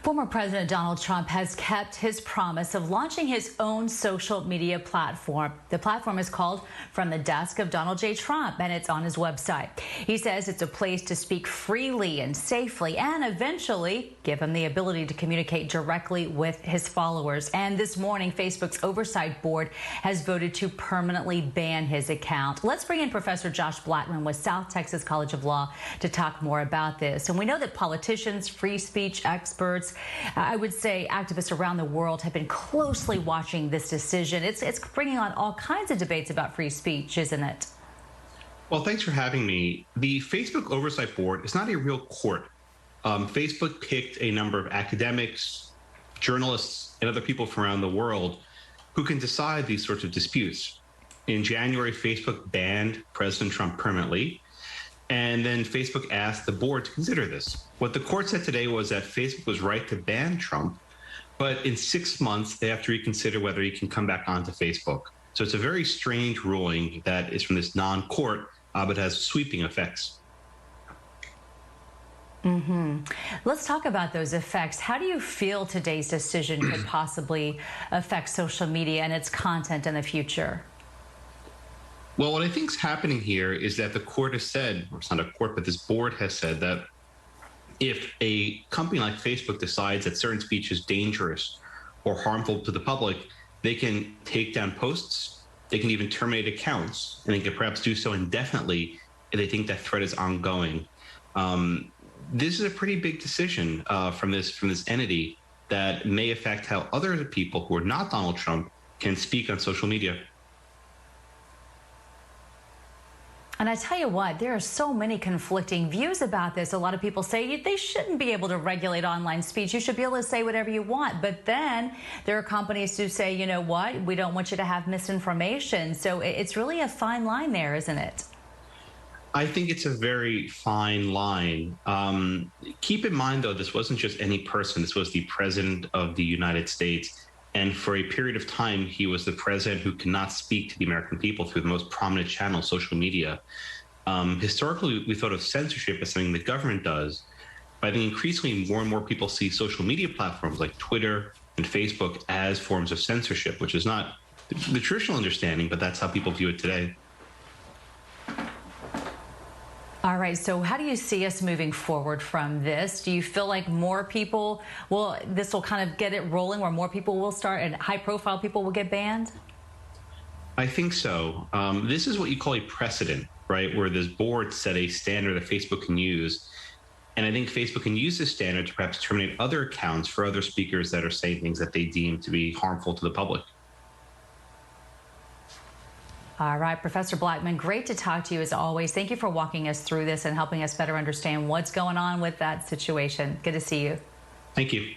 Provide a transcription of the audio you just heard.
Former President Donald Trump has kept his promise of launching his own social media platform. The platform is called From the Desk of Donald J. Trump, and it's on his website. He says it's a place to speak freely and safely and eventually give him the ability to communicate directly with his followers. And this morning, Facebook's Oversight Board has voted to permanently ban his account. Let's bring in Professor Josh Blackman with South Texas College of Law to talk more about this. And we know that politicians, free speech experts, I would say activists around the world have been closely watching this decision. It's bringing on all kinds of debates about free speech, isn't it? Well, thanks for having me. The Facebook Oversight Board is not a real court. Facebook picked a number of academics, journalists, and other people from around the world who can decide these sorts of disputes. In January, Facebook banned President Trump permanently. And then Facebook asked the board to consider this. What the court said today was that Facebook was right to ban Trump, but in 6 months, they have to reconsider whether he can come back onto Facebook. So it's a very strange ruling that is from this non-court, but has sweeping effects. Let's talk about those effects. How do you feel today's decision could possibly affect social media and its content in the future? Well, what I think is happening here is that the court has said, or it's not a court, but this board has said that if a company like Facebook decides that certain speech is dangerous or harmful to the public, they can take down posts, they can even terminate accounts, and they can perhaps do so indefinitely if they think that threat is ongoing. This is a pretty big decision from this entity that may affect how other people who are not Donald Trump can speak on social media. And I tell you what, there are so many conflicting views about this. A lot of people say they shouldn't be able to regulate online speech. You should be able to say whatever you want. But then there are companies who say, you know what, we don't want you to have misinformation. So it's really a fine line there, isn't it? I think it's a very fine line. Keep in mind, though, this wasn't just any person. This was the president of the United States. And for a period of time, he was the president who cannot speak to the American people through the most prominent channel, social media. Historically, we thought of censorship as something the government does. But I think increasingly more and more people see social media platforms like Twitter and Facebook as forms of censorship, which is not the traditional understanding, but that's how people view it today. All right, so how do you see us moving forward from this? Do you feel like more people this will kind of get it rolling where more people will start and high-profile people will get banned? I think so. This is what you call a precedent, right, where this board set a standard that Facebook can use. And I think Facebook can use this standard to perhaps terminate other accounts for other speakers that are saying things that they deem to be harmful to the public. All right, Professor Blackman, great to talk to you as always. Thank you for walking us through this and helping us better understand what's going on with that situation. Good to see you. Thank you.